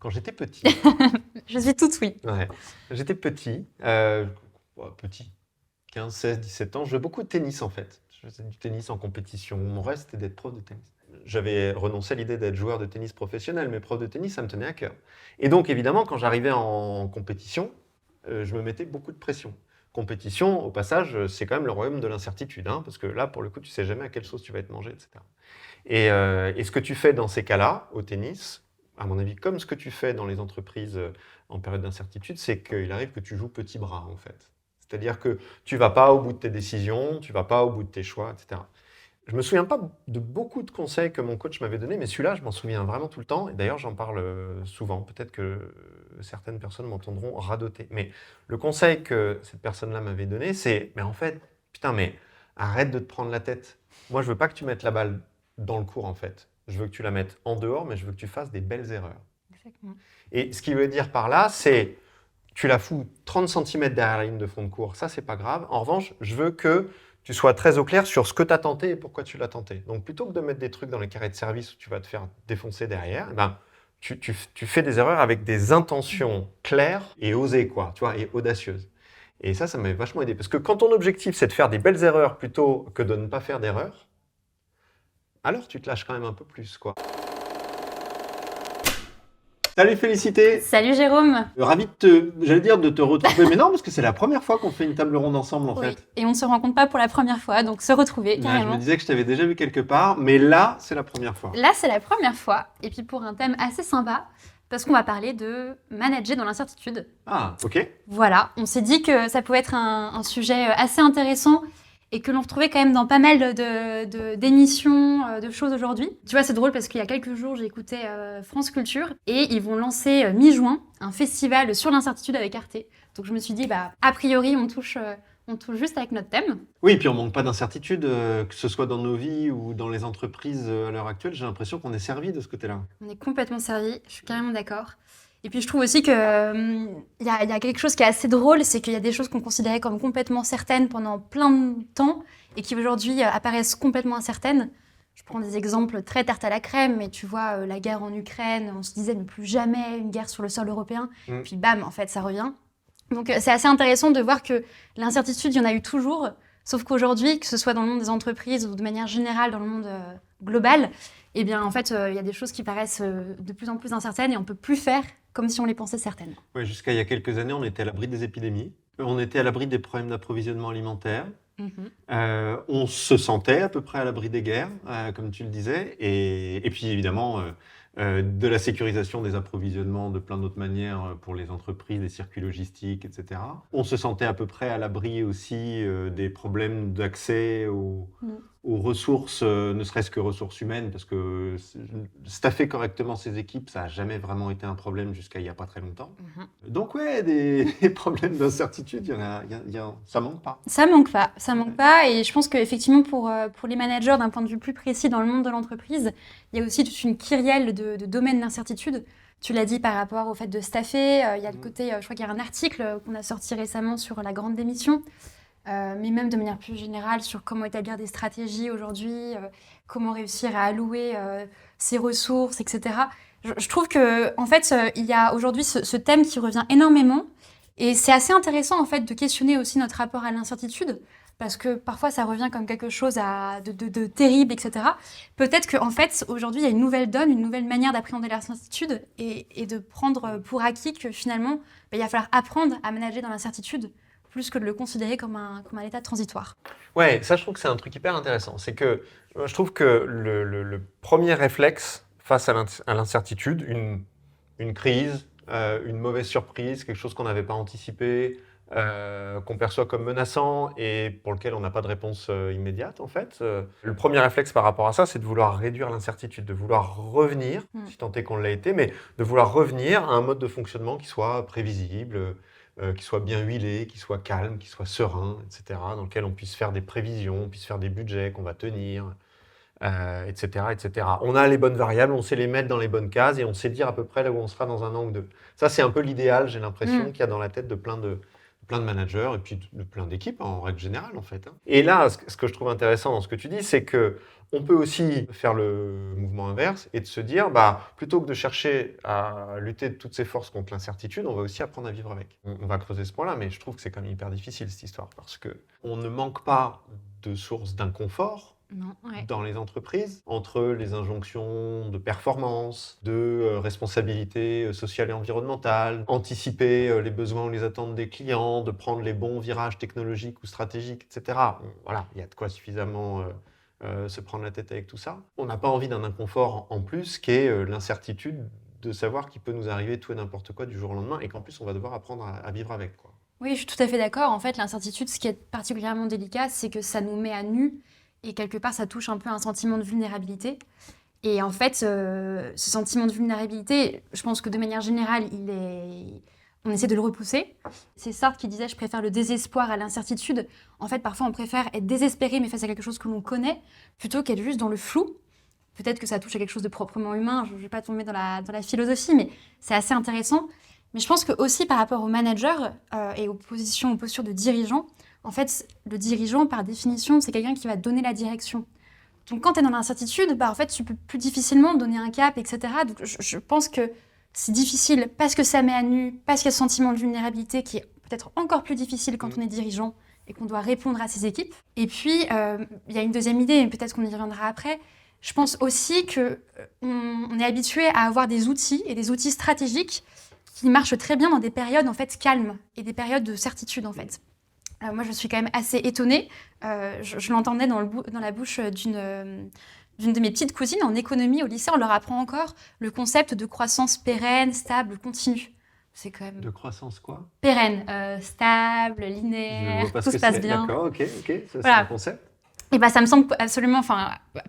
Quand j'étais petit, Je suis toute oui. ouais, j'étais petit, petit, 15, 16, 17 ans, je jouais beaucoup de tennis en fait. Je faisais du tennis en compétition. Mon rêve, c'était d'être prof de tennis. J'avais renoncé à l'idée d'être joueur de tennis professionnel, mais prof de tennis, ça me tenait à cœur. Et donc, évidemment, quand j'arrivais en compétition, je me mettais beaucoup de pression. Compétition, au passage, c'est quand même le royaume de l'incertitude, hein, parce que là, pour le coup, tu sais jamais à quelle sauce tu vas être mangé, etc. Et ce que tu fais dans ces cas-là, au tennis, à mon avis, comme ce que tu fais dans les entreprises en période d'incertitude, c'est qu'il arrive que tu joues petit bras, en fait. C'est-à-dire que tu ne vas pas au bout de tes décisions, tu ne vas pas au bout de tes choix, etc. Je ne me souviens pas de beaucoup de conseils que mon coach m'avait donnés, mais celui-là, je m'en souviens vraiment tout le temps. Et d'ailleurs, j'en parle souvent. Peut-être que certaines personnes m'entendront radoter. Mais le conseil que cette personne-là m'avait donné, c'est, mais en fait, putain, mais arrête de te prendre la tête. Moi, je veux pas que tu mettes la balle dans le court, en fait. Je veux que tu la mettes en dehors, mais je veux que tu fasses des belles erreurs. Exactement. Et ce qu'il veut dire par là, c'est tu la fous 30 cm derrière la ligne de fond de cours, ça c'est pas grave. En revanche, je veux que tu sois très au clair sur ce que tu as tenté et pourquoi tu l'as tenté. Donc plutôt que de mettre des trucs dans les carrés de service où tu vas te faire défoncer derrière, eh ben, tu fais des erreurs avec des intentions claires et osées, quoi, tu vois, et audacieuses. Et ça m'avait vachement aidé. Parce que quand ton objectif, c'est de faire des belles erreurs plutôt que de ne pas faire d'erreurs, alors tu te lâches quand même un peu plus, quoi. Salut Félicité. Salut Jérôme. Ravi j'allais dire de te retrouver, mais non, parce que c'est la première fois qu'on fait une table ronde ensemble, en Oui. fait. Et on ne se rencontre pas pour la première fois, donc se retrouver Ouais, je carrément. me disais que je t'avais déjà vu quelque part, mais là, c'est la première fois. Là, c'est la première fois. Et puis pour un thème assez sympa, parce qu'on va parler de manager dans l'incertitude. Ah, ok. Voilà, on s'est dit que ça pouvait être un sujet assez intéressant et que l'on retrouvait quand même dans pas mal d'émissions, de choses aujourd'hui. Tu vois, c'est drôle parce qu'il y a quelques jours, j'ai écouté France Culture et ils vont lancer mi-juin un festival sur l'incertitude avec Arte. Donc je me suis dit, bah, a priori, on touche juste avec notre thème. Oui, et puis on manque pas d'incertitude, que ce soit dans nos vies ou dans les entreprises à l'heure actuelle. J'ai l'impression qu'on est servi de ce côté-là. On est complètement servi, je suis carrément d'accord. Et puis je trouve aussi qu'il y a quelque chose qui est assez drôle, c'est qu'il y a des choses qu'on considérait comme complètement certaines pendant plein de temps et qui aujourd'hui apparaissent complètement incertaines. Je prends des exemples très tarte à la crème, mais tu vois, la guerre en Ukraine, on se disait ne plus jamais une guerre sur le sol européen, puis bam, en fait, ça revient. Donc c'est assez intéressant de voir que l'incertitude, il y en a eu toujours, sauf qu'aujourd'hui, que ce soit dans le monde des entreprises ou de manière générale dans le monde global, eh bien, en fait, il y a des choses qui paraissent de plus en plus incertaines et on ne peut plus faire comme si on les pensait certaines. Ouais, jusqu'à il y a quelques années, on était à l'abri des épidémies. On était à l'abri des problèmes d'approvisionnement alimentaire. On se sentait à peu près à l'abri des guerres, comme tu le disais. Et puis évidemment, de la sécurisation des approvisionnements de plein d'autres manières pour les entreprises, des circuits logistiques, etc. On se sentait à peu près à l'abri aussi des problèmes d'accès aux ressources, ne serait-ce que ressources humaines, parce que staffer correctement ses équipes, ça n'a jamais vraiment été un problème jusqu'à il n'y a pas très longtemps. Donc ouais, des problèmes d'incertitude, ça manque pas. Ça manque pas. Et je pense qu'effectivement, pour les managers, d'un point de vue plus précis dans le monde de l'entreprise, il y a aussi toute une kyrielle de domaines d'incertitude. Tu l'as dit par rapport au fait de staffer. Il y a le côté, je crois qu'il y a un article qu'on a sorti récemment sur la grande démission, mais même de manière plus générale sur comment établir des stratégies aujourd'hui, comment réussir à allouer ses ressources, etc. Je trouve que, en fait, il y a aujourd'hui ce thème qui revient énormément. Et c'est assez intéressant, en fait, de questionner aussi notre rapport à l'incertitude, parce que parfois, ça revient comme quelque chose de terrible, etc. Peut-être qu'en fait, aujourd'hui, il y a une nouvelle donne, une nouvelle manière d'appréhender l'incertitude et de prendre pour acquis que finalement, il va falloir apprendre à manager dans l'incertitude, plus que de le considérer comme un état transitoire. Ouais, ça, je trouve que c'est un truc hyper intéressant. C'est que je trouve que le premier réflexe face à l'incertitude, une crise, une mauvaise surprise, quelque chose qu'on n'avait pas anticipé, qu'on perçoit comme menaçant et pour lequel on n'a pas de réponse immédiate, en fait. Le premier réflexe par rapport à ça, c'est de vouloir réduire l'incertitude, de vouloir revenir, si tant est qu'on l'a été, mais de vouloir revenir à un mode de fonctionnement qui soit prévisible, qui soit bien huilé, qui soit calme, qui soit serein, etc., dans lequel on puisse faire des prévisions, on puisse faire des budgets qu'on va tenir, etc., etc. On a les bonnes variables, on sait les mettre dans les bonnes cases et on sait dire à peu près là où on sera dans un an ou deux. Ça, c'est un peu l'idéal, j'ai l'impression, qu'il y a dans la tête de plein plein de managers et puis de plein d'équipes en règle générale en fait. Et là, ce que je trouve intéressant dans ce que tu dis, c'est que on peut aussi faire le mouvement inverse et de se dire, plutôt que de chercher à lutter de toutes ses forces contre l'incertitude, on va aussi apprendre à vivre avec. On va creuser ce point-là, mais je trouve que c'est quand même hyper difficile cette histoire parce que on ne manque pas de sources d'inconfort Non, ouais. dans les entreprises, entre les injonctions de performance, de responsabilité sociale et environnementale, anticiper les besoins ou les attentes des clients, de prendre les bons virages technologiques ou stratégiques, etc. Voilà, il y a de quoi suffisamment se prendre la tête avec tout ça. On n'a pas envie d'un inconfort en plus qui est l'incertitude de savoir qu'il peut nous arriver tout et n'importe quoi du jour au lendemain et qu'en plus on va devoir apprendre à vivre avec, quoi. Oui, je suis tout à fait d'accord. En fait, l'incertitude, ce qui est particulièrement délicat, c'est que ça nous met à nu et quelque part, ça touche un peu un sentiment de vulnérabilité. Et en fait, ce sentiment de vulnérabilité, je pense que de manière générale, on essaie de le repousser. C'est Sartre qui disait « je préfère le désespoir à l'incertitude ». En fait, parfois, on préfère être désespéré, mais face à quelque chose que l'on connaît, plutôt qu'être juste dans le flou. Peut-être que ça touche à quelque chose de proprement humain, je ne vais pas tomber dans la philosophie, mais c'est assez intéressant. Mais je pense que aussi par rapport aux managers et aux postures de dirigeants, en fait, le dirigeant, par définition, c'est quelqu'un qui va donner la direction. Donc, quand tu es dans l'incertitude, en fait, tu peux plus difficilement donner un cap, etc. Donc, je pense que c'est difficile parce que ça met à nu, parce qu'il y a ce sentiment de vulnérabilité qui est peut-être encore plus difficile quand on est dirigeant et qu'on doit répondre à ses équipes. Et puis, il y a une deuxième idée, et peut-être qu'on y reviendra après. Je pense aussi qu'on est habitué à avoir des outils et des outils stratégiques qui marchent très bien dans des périodes en fait calmes et des périodes de certitude en fait. Moi, je suis quand même assez étonnée. Je l'entendais dans la bouche d'une de mes petites cousines en économie au lycée. On leur apprend encore le concept de croissance pérenne, stable, continue. C'est quand même De croissance quoi? pérenne, stable, Je linéaire, vois pas tout ce se que passe c'est. bien. D'accord, ok, ça c'est Voilà. un concept. Et ça me semble absolument,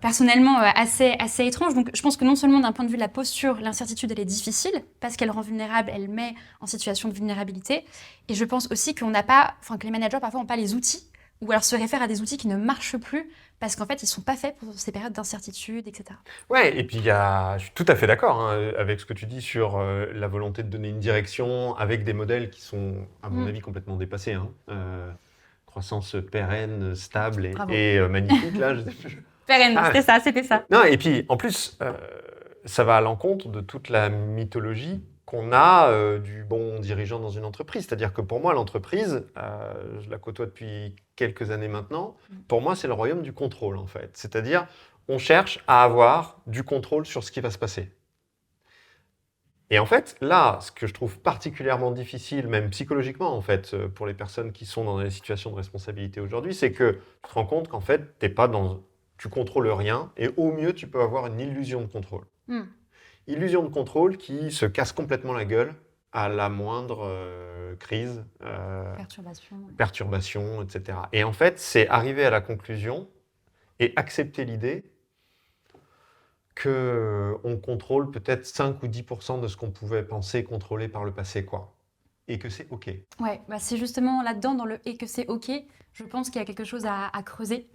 personnellement, assez étrange. Donc, je pense que non seulement d'un point de vue de la posture, l'incertitude, elle est difficile, parce qu'elle rend vulnérable, elle met en situation de vulnérabilité. Et je pense aussi que les managers, parfois, n'ont pas les outils, ou alors se réfèrent à des outils qui ne marchent plus, parce qu'en fait, ils ne sont pas faits pour ces périodes d'incertitude, etc. Ouais, et puis je suis tout à fait d'accord avec ce que tu dis sur la volonté de donner une direction avec des modèles qui sont, à mon avis, complètement dépassés. Croissance pérenne, stable et magnifique, là. Je sais plus. Pérenne, c'était ça. Non, et puis, en plus, ça va à l'encontre de toute la mythologie qu'on a du bon dirigeant dans une entreprise. C'est-à-dire que pour moi, l'entreprise, je la côtoie depuis quelques années maintenant, pour moi, c'est le royaume du contrôle, en fait. C'est-à-dire, on cherche à avoir du contrôle sur ce qui va se passer. Et en fait, là, ce que je trouve particulièrement difficile, même psychologiquement, en fait, pour les personnes qui sont dans des situations de responsabilité aujourd'hui, c'est que tu te rends compte qu'en fait, tu contrôles rien, et au mieux, tu peux avoir une illusion de contrôle. Illusion de contrôle qui se casse complètement la gueule à la moindre crise, perturbation, etc. Et en fait, c'est arriver à la conclusion et accepter l'idée qu'on contrôle peut-être 5 ou 10% de ce qu'on pouvait penser contrôler par le passé, quoi. Et que c'est OK. Ouais, c'est justement là-dedans, dans le « et que c'est OK », je pense qu'il y a quelque chose à creuser.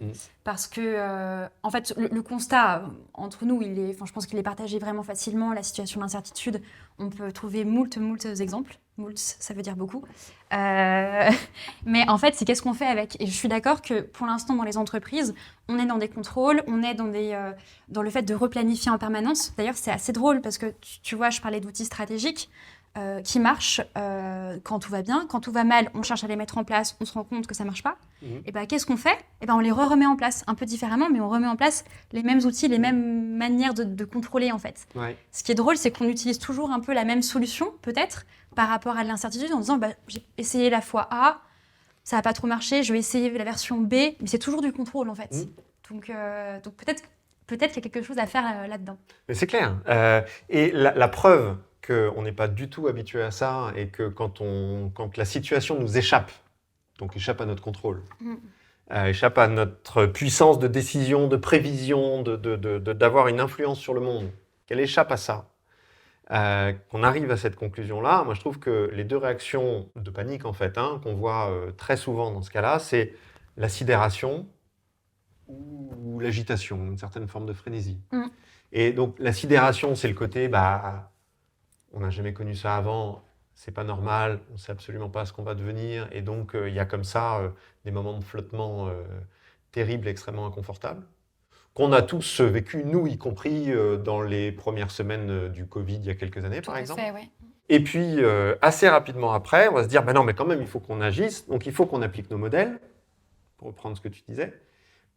Parce que, en fait, le constat entre nous, je pense qu'il est partagé vraiment facilement. La situation d'incertitude, on peut trouver moult exemples. Moult, ça veut dire beaucoup. Mais en fait, c'est qu'est-ce qu'on fait avec? Et je suis d'accord que pour l'instant, dans les entreprises, on est dans des contrôles, on est dans le fait de replanifier en permanence. D'ailleurs, c'est assez drôle parce que, tu vois, je parlais d'outils stratégiques qui marchent quand tout va bien. Quand tout va mal, on cherche à les mettre en place, on se rend compte que ça ne marche pas. Et qu'est-ce qu'on fait? On les remet en place, un peu différemment, mais on remet en place les mêmes outils, les mêmes manières de contrôler, en fait. Ouais. Ce qui est drôle, c'est qu'on utilise toujours un peu la même solution, peut-être, par rapport à l'incertitude, en disant j'ai essayé la fois A, ça n'a pas trop marché, je vais essayer la version B, mais c'est toujours du contrôle, en fait. Donc peut-être qu'il y a quelque chose à faire là-dedans. Mais c'est clair. Et la preuve qu'on n'est pas du tout habitué à ça et que quand la situation nous échappe, donc échappe à notre contrôle, échappe à notre puissance de décision, de prévision, d'avoir une influence sur le monde, qu'elle échappe à ça, qu'on arrive à cette conclusion-là, moi je trouve que les deux réactions de panique en fait, qu'on voit très souvent dans ce cas-là, c'est la sidération ou l'agitation, une certaine forme de frénésie. Et donc la sidération, c'est le côté, on n'a jamais connu ça avant, c'est pas normal, on sait absolument pas ce qu'on va devenir, et donc il y a comme ça des moments de flottement terribles, extrêmement inconfortables, qu'on a tous vécu, nous y compris, dans les premières semaines du Covid il y a quelques années, Tout par à exemple. fait, ouais. Et puis, assez rapidement après, on va se dire, ben non, mais quand même, il faut qu'on agisse, donc il faut qu'on applique nos modèles, pour reprendre ce que tu disais,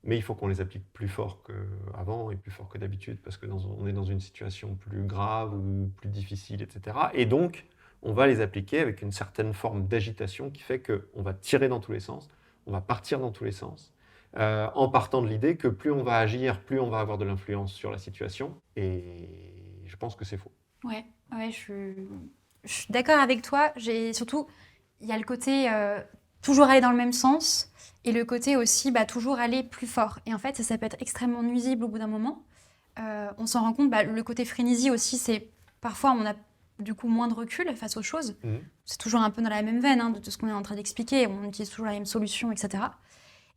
mais il faut qu'on les applique plus fort qu'avant et plus fort que d'habitude, parce qu'on est dans une situation plus grave ou plus difficile, etc. Et donc, on va les appliquer avec une certaine forme d'agitation qui fait qu'on va tirer dans tous les sens, on va partir dans tous les sens, en partant de l'idée que plus on va agir, plus on va avoir de l'influence sur la situation, et je pense que c'est faux. Ouais, je suis d'accord avec toi. Surtout, il y a le côté toujours aller dans le même sens et le côté aussi toujours aller plus fort. Et en fait, ça peut être extrêmement nuisible au bout d'un moment. On s'en rend compte, le côté frénésie aussi, c'est parfois on a du coup moins de recul face aux choses. C'est toujours un peu dans la même veine de tout ce qu'on est en train d'expliquer. On utilise toujours la même solution, etc.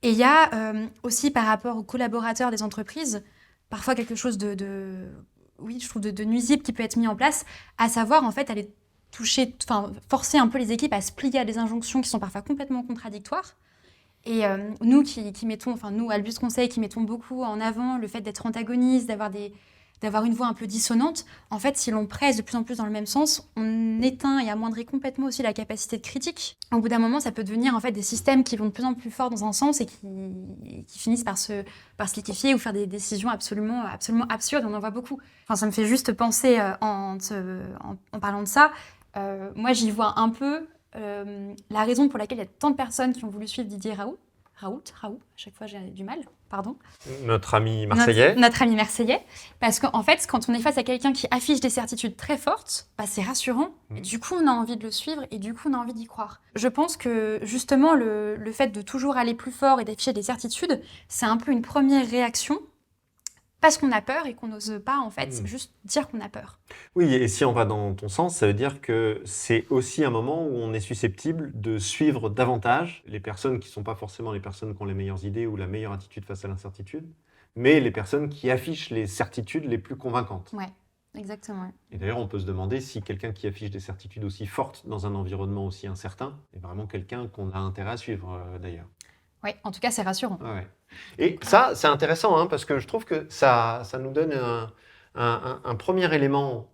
Et il y a aussi par rapport aux collaborateurs des entreprises, parfois quelque chose oui, je trouve de nuisible qui peut être mis en place, à savoir en fait aller forcer un peu les équipes à se plier à des injonctions qui sont parfois complètement contradictoires. Et nous qui mettons, nous Albus Conseil, qui mettons beaucoup en avant le fait d'être antagoniste, d'avoir une voix un peu dissonante, en fait, si l'on presse de plus en plus dans le même sens, on éteint et amoindrit complètement aussi la capacité de critique. Au bout d'un moment, ça peut devenir en fait des systèmes qui vont de plus en plus fort dans un sens et qui finissent par se liquéfier ou faire des décisions absolument absurdes. On en voit beaucoup. Enfin, ça me fait juste penser en parlant de ça. Moi, j'y vois un peu la raison pour laquelle il y a tant de personnes qui ont voulu suivre Didier Raoult, à chaque fois j'ai du mal, pardon. Notre ami marseillais. Notre ami marseillais. Parce qu'en fait, quand on est face à quelqu'un qui affiche des certitudes très fortes, c'est rassurant. Et du coup, on a envie de le suivre et du coup, on a envie d'y croire. Je pense que justement, le fait de toujours aller plus fort et d'afficher des certitudes, c'est un peu une première réaction parce qu'on a peur et qu'on n'ose pas, en fait, juste dire qu'on a peur. Oui, et si on va dans ton sens, ça veut dire que c'est aussi un moment où on est susceptible de suivre davantage les personnes qui ne sont pas forcément les personnes qui ont les meilleures idées ou la meilleure attitude face à l'incertitude, mais les personnes qui affichent les certitudes les plus convaincantes. Ouais, exactement. Et d'ailleurs, on peut se demander si quelqu'un qui affiche des certitudes aussi fortes dans un environnement aussi incertain est vraiment quelqu'un qu'on a intérêt à suivre, d'ailleurs. Oui, en tout cas, c'est rassurant. Ouais. Et ça, c'est intéressant, parce que je trouve que ça nous donne un premier élément,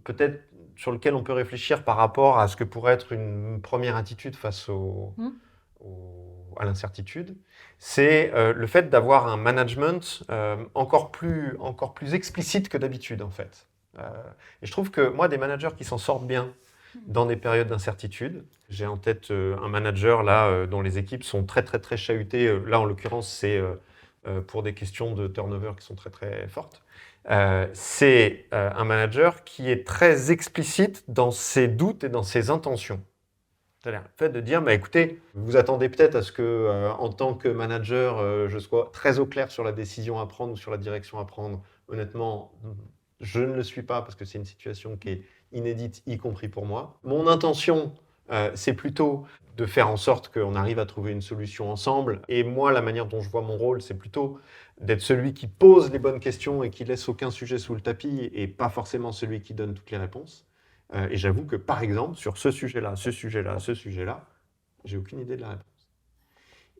peut-être sur lequel on peut réfléchir par rapport à ce que pourrait être une première attitude face à l'incertitude. C'est le fait d'avoir un management encore plus explicite que d'habitude, en fait. Et je trouve que moi, des managers qui s'en sortent bien dans des périodes d'incertitude. J'ai en tête un manager là dont les équipes sont très très très chahutées. Là, en l'occurrence, c'est pour des questions de turnover qui sont très très fortes. C'est un manager qui est très explicite dans ses doutes et dans ses intentions. C'est-à-dire le fait de dire, écoutez, vous attendez peut-être à ce que, en tant que manager, je sois très au clair sur la décision à prendre ou sur la direction à prendre. Honnêtement, je ne le suis pas parce que c'est une situation qui est inédite, y compris pour moi. Mon intention, c'est plutôt de faire en sorte qu'on arrive à trouver une solution ensemble. Et moi, la manière dont je vois mon rôle, c'est plutôt d'être celui qui pose les bonnes questions et qui laisse aucun sujet sous le tapis et pas forcément celui qui donne toutes les réponses. Et j'avoue que, par exemple, sur ce sujet-là, j'ai aucune idée de la réponse.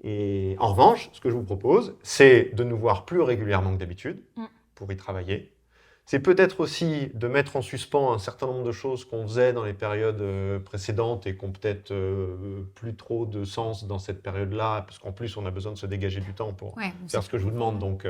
Et en revanche, ce que je vous propose, c'est de nous voir plus régulièrement que d'habitude pour y travailler. C'est peut-être aussi de mettre en suspens un certain nombre de choses qu'on faisait dans les périodes précédentes et qui n'ont peut-être plus trop de sens dans cette période-là, parce qu'en plus, on a besoin de se dégager du temps pour faire ce que je vous demande, donc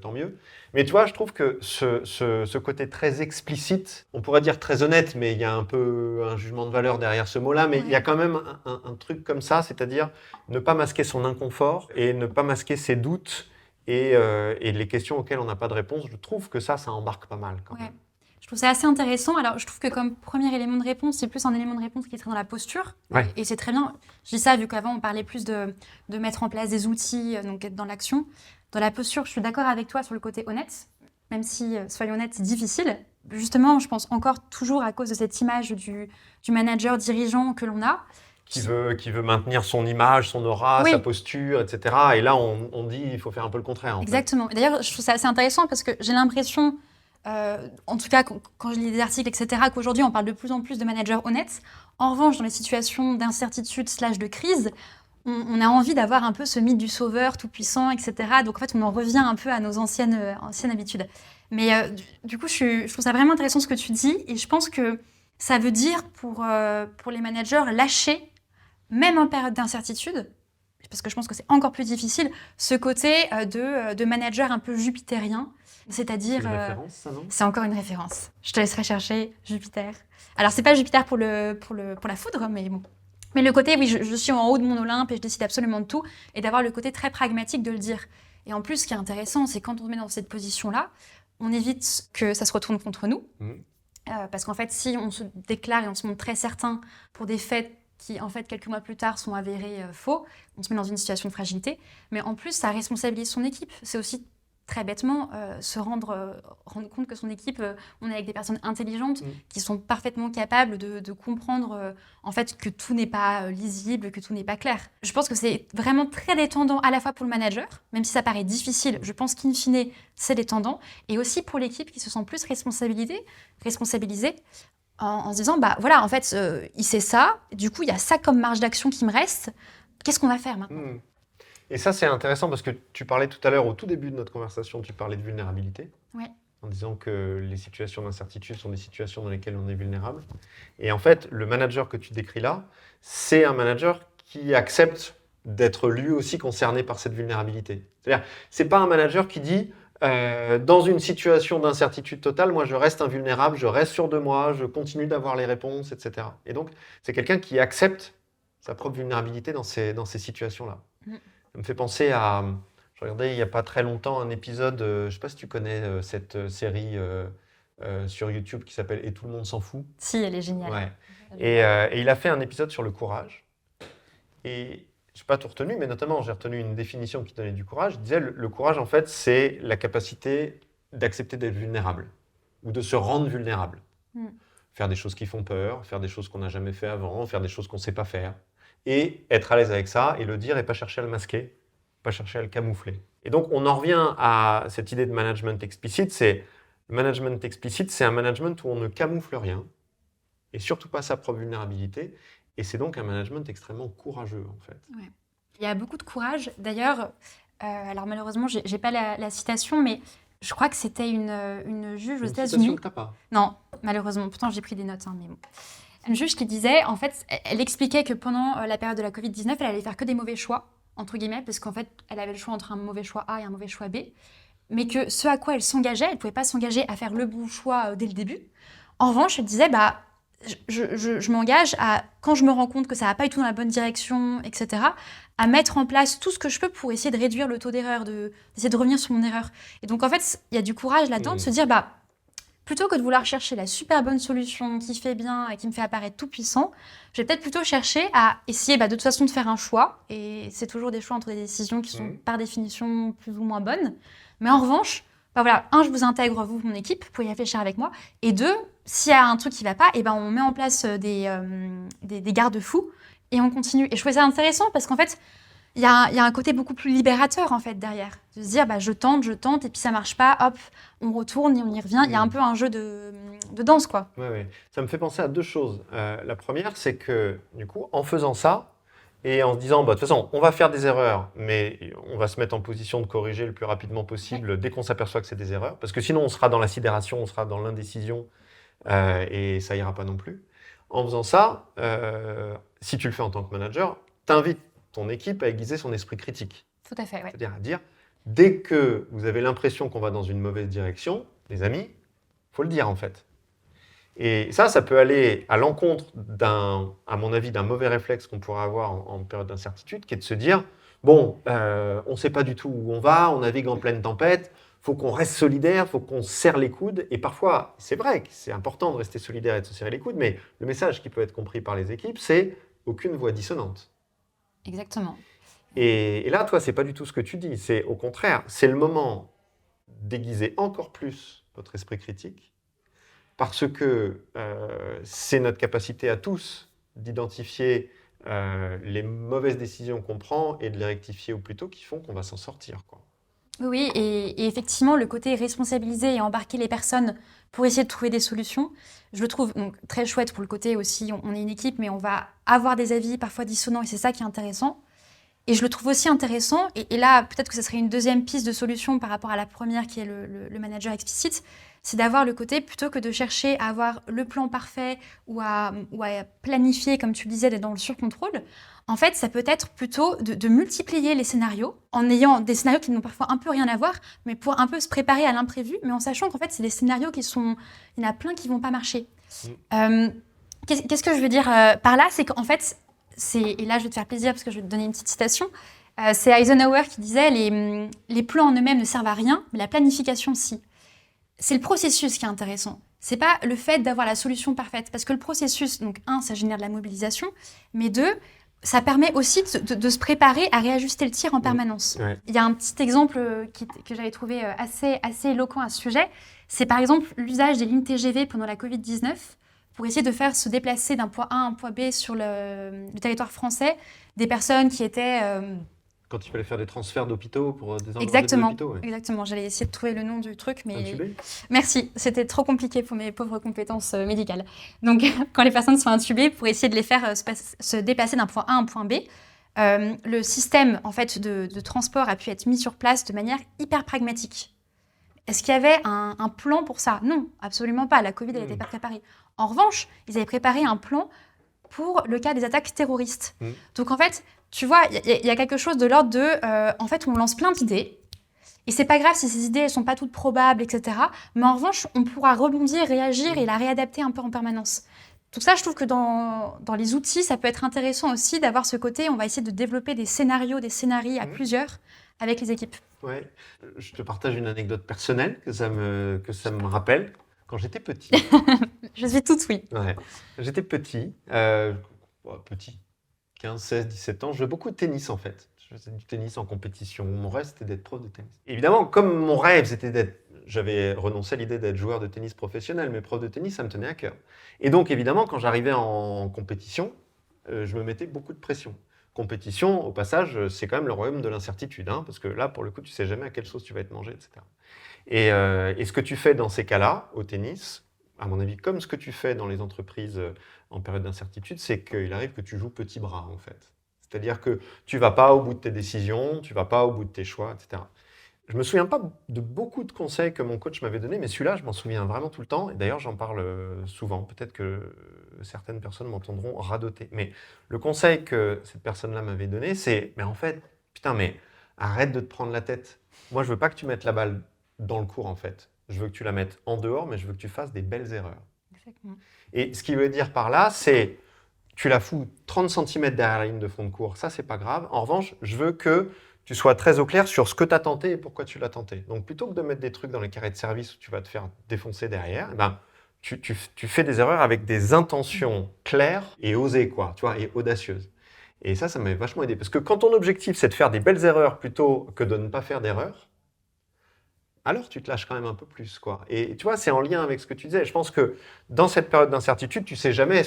tant mieux. Mais tu vois, je trouve que ce côté très explicite, on pourrait dire très honnête, mais il y a un peu un jugement de valeur derrière ce mot-là, mais il y a quand même un truc comme ça, c'est-à-dire ne pas masquer son inconfort et ne pas masquer ses doutes, et les questions auxquelles on n'a pas de réponse, je trouve que ça embarque pas mal quand même. Je trouve ça assez intéressant. Alors, je trouve que comme premier élément de réponse, c'est plus un élément de réponse qui est très dans la posture. Ouais. Et c'est très bien. Je dis ça vu qu'avant, on parlait plus de mettre en place des outils, donc être dans l'action. Dans la posture, je suis d'accord avec toi sur le côté honnête, même si, soyons honnêtes, c'est difficile. Justement, je pense encore toujours à cause de cette image du manager dirigeant que l'on a. Qui veut maintenir son image, son aura, sa posture, etc. Et là, on dit qu'il faut faire un peu le contraire. Exactement. D'ailleurs, je trouve ça assez intéressant parce que j'ai l'impression, en tout cas quand je lis des articles, etc., qu'aujourd'hui on parle de plus en plus de managers honnêtes. En revanche, dans les situations d'incertitude / de crise, on a envie d'avoir un peu ce mythe du sauveur tout-puissant, etc. Donc en fait, on en revient un peu à nos anciennes habitudes. Mais du coup, je trouve ça vraiment intéressant ce que tu dis, et je pense que ça veut dire pour les managers lâcher, même en période d'incertitude, parce que je pense que c'est encore plus difficile, ce côté de manager un peu jupitérien, C'est c'est-à-dire... une référence, ça, non? c'est encore une référence. Je te laisserai chercher Jupiter. Alors, c'est pas Jupiter pour la foudre, mais bon. Mais le côté, oui, je suis en haut de mon Olympe et je décide absolument de tout, et d'avoir le côté très pragmatique de le dire. Et en plus, ce qui est intéressant, c'est quand on se met dans cette position-là, on évite que ça se retourne contre nous. Parce qu'en fait, si on se déclare et on se montre très certain pour des faits qui, en fait, quelques mois plus tard, sont avérés faux, on se met dans une situation de fragilité. Mais en plus, ça responsabilise son équipe. C'est aussi très bêtement se rendre compte que son équipe, on est avec des personnes intelligentes qui sont parfaitement capables de comprendre en fait que tout n'est pas lisible, que tout n'est pas clair. Je pense que c'est vraiment très détendant à la fois pour le manager, même si ça paraît difficile, je pense qu'in fine, c'est détendant, et aussi pour l'équipe qui se sent plus responsabilisée en se disant, bah voilà, en fait, il sait ça, du coup, il y a ça comme marge d'action qui me reste, qu'est-ce qu'on va faire maintenant ? Et ça, c'est intéressant parce que tu parlais tout à l'heure, au tout début de notre conversation, tu parlais de vulnérabilité. Ouais. En disant que les situations d'incertitude sont des situations dans lesquelles on est vulnérable. Et en fait, le manager que tu décris là, c'est un manager qui accepte d'être lui aussi concerné par cette vulnérabilité. C'est-à-dire, c'est pas un manager qui dit dans une situation d'incertitude totale, moi je reste invulnérable, je reste sûr de moi, je continue d'avoir les réponses, etc. Et donc, c'est quelqu'un qui accepte sa propre vulnérabilité dans ces situations-là. Ça me fait penser à... Je regardais il n'y a pas très longtemps un épisode, je ne sais pas si tu connais cette série sur YouTube qui s'appelle « Et tout le monde s'en fout ». Si, elle est géniale. Ouais. Et il a fait un épisode sur le courage. Et je n'ai pas tout retenu, mais notamment j'ai retenu une définition qui donnait du courage. Il disait le courage, en fait, c'est la capacité d'accepter d'être vulnérable ou de se rendre vulnérable. Faire des choses qui font peur, faire des choses qu'on n'a jamais fait avant, faire des choses qu'on ne sait pas faire. Et être à l'aise avec ça et le dire et pas chercher à le masquer, pas chercher à le camoufler. Et donc, on en revient à cette idée de management explicite. Le management explicite, c'est un management où on ne camoufle rien et surtout pas sa propre vulnérabilité. Et c'est donc un management extrêmement courageux, en fait. Ouais. Il y a beaucoup de courage. D'ailleurs, alors malheureusement, j'ai pas la citation, mais je crois que c'était une juge aux États-Unis. Une citation que t'as pas? Non, malheureusement. Pourtant, j'ai pris des notes, mais bon. Une juge qui disait, en fait, elle expliquait que pendant la période de la Covid-19, elle allait faire que des mauvais choix, entre guillemets, parce qu'en fait, elle avait le choix entre un mauvais choix A et un mauvais choix B, mais que ce à quoi elle s'engageait, elle ne pouvait pas s'engager à faire le bon choix dès le début. En revanche, elle disait, bah, je m'engage à, quand je me rends compte que ça va pas du tout dans la bonne direction, etc., à mettre en place tout ce que je peux pour essayer de réduire le taux d'erreur, d'essayer de revenir sur mon erreur. Et donc, en fait, il y a du courage là-dedans de se dire, bah, plutôt que de vouloir chercher la super bonne solution qui fait bien et qui me fait apparaître tout puissant, je vais peut-être plutôt chercher à essayer de toute façon de faire un choix. Et c'est toujours des choix entre des décisions qui sont par définition plus ou moins bonnes. Mais en revanche, bah voilà, je vous intègre, vous, mon équipe, pour y réfléchir avec moi. Et 2, s'il y a un truc qui ne va pas, on met en place des garde-fous et on continue. Et je trouvais ça intéressant parce qu'en fait, il y a un côté beaucoup plus libérateur en fait derrière. De se dire, je tente, et puis ça marche pas, hop, on retourne et on y revient. Il y a un peu un jeu de danse, quoi. Oui. Ça me fait penser à deux choses. La première, c'est que, du coup, en faisant ça, et en se disant, de toute façon, on va faire des erreurs, mais on va se mettre en position de corriger le plus rapidement possible dès qu'on s'aperçoit que c'est des erreurs, parce que sinon, on sera dans la sidération, on sera dans l'indécision, et ça ira pas non plus. En faisant ça, si tu le fais en tant que manager, t'invites ton équipe à aiguiser son esprit critique. Tout à fait, ouais. C'est-à-dire à dire, dès que vous avez l'impression qu'on va dans une mauvaise direction, les amis, il faut le dire en fait. Et ça peut aller à l'encontre à mon avis, d'un mauvais réflexe qu'on pourrait avoir en période d'incertitude, qui est de se dire, on ne sait pas du tout où on va, on navigue en pleine tempête, il faut qu'on reste solidaire, il faut qu'on se serre les coudes. Et parfois, c'est vrai que c'est important de rester solidaire et de se serrer les coudes, mais le message qui peut être compris par les équipes, c'est aucune voix dissonante. Exactement. Et là, toi, c'est pas du tout ce que tu dis. C'est au contraire, c'est le moment d'aiguiser encore plus votre esprit critique, parce que c'est notre capacité à tous d'identifier les mauvaises décisions qu'on prend et de les rectifier au plus tôt qui font qu'on va s'en sortir, quoi. Oui, et effectivement, le côté responsabiliser et embarquer les personnes pour essayer de trouver des solutions, je le trouve donc très chouette pour le côté aussi, on est une équipe, mais on va avoir des avis parfois dissonants et c'est ça qui est intéressant. Et je le trouve aussi intéressant, et là, peut-être que ce serait une deuxième piste de solution par rapport à la première qui est le manager explicite, c'est d'avoir le côté, plutôt que de chercher à avoir le plan parfait ou à planifier, comme tu le disais, d'être dans le surcontrôle, en fait, ça peut être plutôt de multiplier les scénarios, en ayant des scénarios qui n'ont parfois un peu rien à voir, mais pour un peu se préparer à l'imprévu, mais en sachant qu'en fait, c'est des scénarios qui sont... Il y en a plein qui ne vont pas marcher. Euh, qu'est-ce que je veux dire par là? C'est qu'en fait, et là je vais te faire plaisir parce que je vais te donner une petite citation, c'est Eisenhower qui disait les plans en eux-mêmes ne servent à rien, mais la planification si. C'est le processus qui est intéressant. C'est pas le fait d'avoir la solution parfaite, parce que le processus, donc ça génère de la mobilisation, mais deux, ça permet aussi de se préparer à réajuster le tir en permanence. Ouais. Il y a un petit exemple que j'avais trouvé assez éloquent à ce sujet, c'est par exemple l'usage des lignes TGV pendant la Covid-19 pour essayer de faire se déplacer d'un point A à un point B sur le territoire français des personnes qui étaient... Quand il fallait faire des transferts d'hôpitaux pour des Exactement, d'hôpitaux, ouais. exactement. J'allais essayer de trouver le nom du truc, mais... Intubés. Merci, c'était trop compliqué pour mes pauvres compétences médicales. Donc, quand les personnes sont intubées, pour essayer de les faire se déplacer d'un point A à un point B, le système en fait, de transport a pu être mis sur place de manière hyper pragmatique. Est-ce qu'il y avait un plan pour ça? Non, absolument pas. La Covid, elle n'était pas préparée. En revanche, ils avaient préparé un plan pour le cas des attaques terroristes. Donc, en fait, tu vois, il y a quelque chose de l'ordre de... en fait, on lance plein d'idées. Et c'est pas grave si ces idées ne sont pas toutes probables, etc. Mais en revanche, on pourra rebondir, réagir et la réadapter un peu en permanence. Donc ça, je trouve que dans les outils, ça peut être intéressant aussi d'avoir ce côté, on va essayer de développer des scénarios, des scénarios à plusieurs avec les équipes. Ouais. Je te partage une anecdote personnelle que ça me rappelle. Quand j'étais petit, Je suis toute oui. ouais, j'étais petit, 15, 16, 17 ans, je jouais beaucoup de tennis en fait. Je faisais du tennis en compétition. Mon rêve, c'était d'être prof de tennis. Évidemment, comme mon rêve, c'était d'être... J'avais renoncé à l'idée d'être joueur de tennis professionnel, mais prof de tennis, ça me tenait à cœur. Et donc, évidemment, quand j'arrivais en compétition, je me mettais beaucoup de pression. Compétition, au passage, c'est quand même le royaume de l'incertitude, hein, parce que là, pour le coup, tu sais jamais à quelle sauce tu vas être mangé, etc. Et ce que tu fais dans ces cas-là, au tennis, à mon avis, comme ce que tu fais dans les entreprises en période d'incertitude, c'est qu'il arrive que tu joues petit bras, en fait. C'est-à-dire que tu ne vas pas au bout de tes décisions, tu ne vas pas au bout de tes choix, etc. Je ne me souviens pas de beaucoup de conseils que mon coach m'avait donnés, mais celui-là, je m'en souviens vraiment tout le temps. Et d'ailleurs, j'en parle souvent. Peut-être que certaines personnes m'entendront radoter. Mais le conseil que cette personne-là m'avait donné, c'est, mais en fait, putain, mais arrête de te prendre la tête. Moi, je veux pas que tu mettes la balle dans le court, en fait. Je veux que tu la mettes en dehors, mais je veux que tu fasses des belles erreurs. Exactement. Et ce qu'il veut dire par là, c'est tu la fous 30 cm derrière la ligne de fond de cours, ça c'est pas grave. En revanche, je veux que tu sois très au clair sur ce que tu as tenté et pourquoi tu l'as tenté. Donc plutôt que de mettre des trucs dans les carrés de service où tu vas te faire défoncer derrière, tu fais des erreurs avec des intentions claires et osées, quoi, tu vois, et audacieuses. Et ça m'avait vachement aidé. Parce que quand ton objectif, c'est de faire des belles erreurs plutôt que de ne pas faire d'erreurs, alors tu te lâches quand même un peu plus, quoi. Et tu vois, c'est en lien avec ce que tu disais. Je pense que dans cette période d'incertitude, tu sais jamais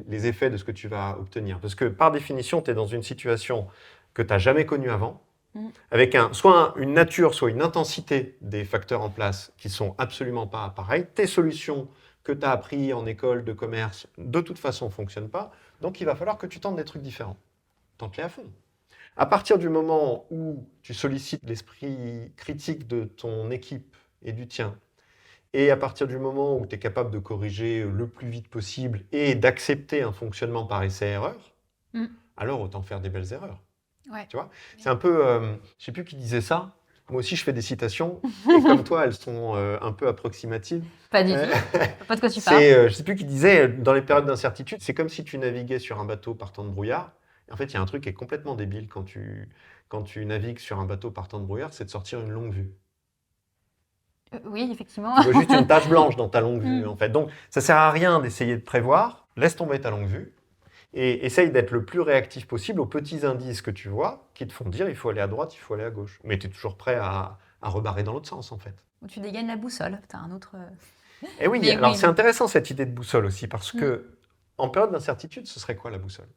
les effets de ce que tu vas obtenir. Parce que par définition, tu es dans une situation que tu n'as jamais connue avant, avec soit une nature, soit une intensité des facteurs en place qui sont absolument pas pareils. Tes solutions que tu as appris en école de commerce, de toute façon, ne fonctionnent pas. Donc, il va falloir que tu tentes des trucs différents. Tente-les à fond. À partir du moment où tu sollicites l'esprit critique de ton équipe et du tien, et à partir du moment où tu es capable de corriger le plus vite possible et d'accepter un fonctionnement par essai-erreur, alors autant faire des belles erreurs. Ouais. Tu vois, c'est un peu, je ne sais plus qui disait ça. Moi aussi, je fais des citations, et comme toi, elles sont un peu approximatives. Pas du tout. Pas de quoi tu parles. Je ne sais plus qui disait, dans les périodes d'incertitude, c'est comme si tu naviguais sur un bateau partant de brouillard. En fait, il y a un truc qui est complètement débile quand tu navigues sur un bateau partant de brouillard, c'est de sortir une longue vue. Oui, effectivement. Tu veux juste une tache blanche dans ta longue vue, en fait. Donc, ça ne sert à rien d'essayer de prévoir. Laisse tomber ta longue vue et essaye d'être le plus réactif possible aux petits indices que tu vois qui te font dire il faut aller à droite, il faut aller à gauche. Mais tu es toujours prêt à rebarrer dans l'autre sens, en fait. Ou tu dégaines la boussole. Tu as un autre... Et oui, Mais alors oui, c'est intéressant cette idée de boussole aussi, parce que en période d'incertitude, ce serait quoi la boussole?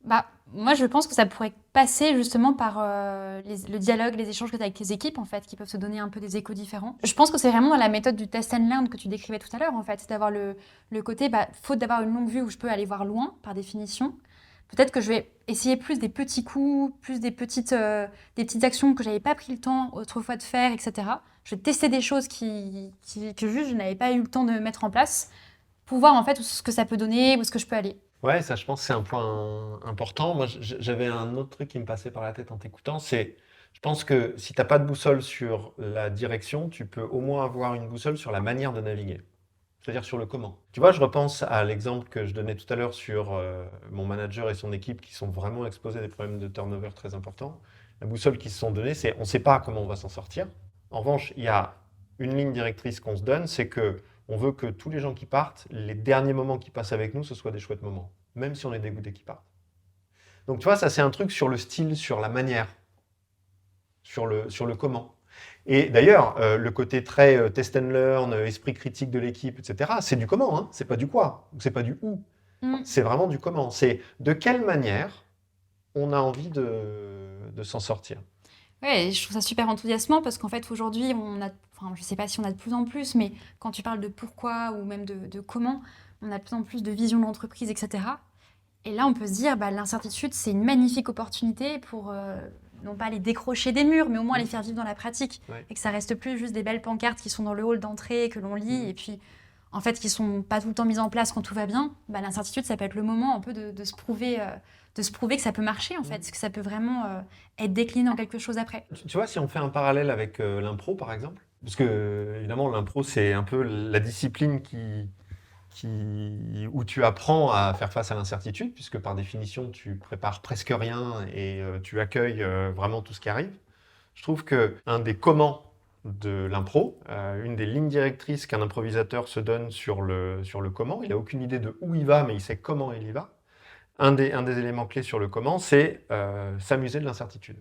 Moi, je pense que ça pourrait passer justement par le dialogue, les échanges que tu as avec tes équipes, en fait, qui peuvent se donner un peu des échos différents. Je pense que c'est vraiment dans la méthode du test and learn que tu décrivais tout à l'heure, en fait. C'est d'avoir le côté, faute d'avoir une longue vue où je peux aller voir loin, par définition. Peut-être que je vais essayer plus des petits coups, plus des petites actions que j'avais pas pris le temps autrefois de faire, etc. Je vais tester des choses que juste je n'avais pas eu le temps de mettre en place pour voir en fait ce que ça peut donner, où est-ce que je peux aller. Ouais, ça, je pense que c'est un point important. Moi, j'avais un autre truc qui me passait par la tête en t'écoutant, je pense que si tu n'as pas de boussole sur la direction, tu peux au moins avoir une boussole sur la manière de naviguer, c'est-à-dire sur le comment. Tu vois, je repense à l'exemple que je donnais tout à l'heure sur mon manager et son équipe qui sont vraiment exposés à des problèmes de turnover très importants. La boussole qu'ils se sont donnée, c'est on ne sait pas comment on va s'en sortir. En revanche, il y a une ligne directrice qu'on se donne, c'est que on veut que tous les gens qui partent, les derniers moments qu'ils passent avec nous, ce soient des chouettes moments, même si on est dégoûté qu'ils partent. Donc tu vois, ça c'est un truc sur le style, sur la manière, sur le comment. Et d'ailleurs, le côté très test and learn, esprit critique de l'équipe, etc., c'est du comment, hein, c'est pas du quoi, c'est pas du où. C'est vraiment du comment. C'est de quelle manière on a envie de s'en sortir. Ouais, je trouve ça super enthousiasmant parce qu'en fait aujourd'hui je sais pas si on a de plus en plus, mais quand tu parles de pourquoi ou même de comment, on a de plus en plus de vision de l'entreprise, etc. Et là on peut se dire, l'incertitude c'est une magnifique opportunité pour non pas les décrocher des murs, mais au moins les faire vivre dans la pratique. Ouais. Et que ça reste plus juste des belles pancartes qui sont dans le hall d'entrée, que l'on lit, et puis en fait qui sont pas tout le temps mises en place quand tout va bien. L'incertitude ça peut être le moment un peu de se prouver que ça peut marcher en fait, que ça peut vraiment être décliné en quelque chose après. Tu vois, si on fait un parallèle avec l'impro, par exemple, parce que évidemment, l'impro, c'est un peu la discipline où tu apprends à faire face à l'incertitude, puisque par définition, tu prépares presque rien et tu accueilles vraiment tout ce qui arrive. Je trouve qu'un des comment de l'impro, une des lignes directrices qu'un improvisateur se donne sur le comment, il n'a aucune idée de où il va, mais il sait comment il y va. Un des éléments clés sur le comment, c'est s'amuser de l'incertitude.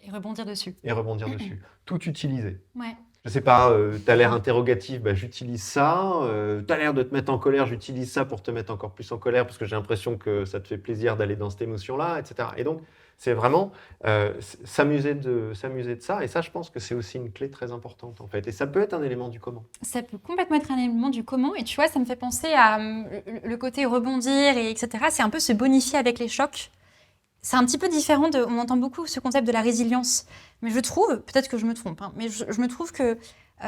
Et rebondir dessus. Et rebondir dessus. Tout utiliser. Ouais. Je sais pas, tu as l'air interrogatif, j'utilise ça. Tu as l'air de te mettre en colère, j'utilise ça pour te mettre encore plus en colère parce que j'ai l'impression que ça te fait plaisir d'aller dans cette émotion-là, etc. Et donc, c'est vraiment s'amuser de ça. Et ça, je pense que c'est aussi une clé très importante, en fait. Et ça peut être un élément du comment. Ça peut complètement être un élément du comment. Et tu vois, ça me fait penser à le côté rebondir, etc. C'est un peu se bonifier avec les chocs. C'est un petit peu différent on entend beaucoup ce concept de la résilience. Mais je trouve, peut-être que je me trompe, mais je me trouve que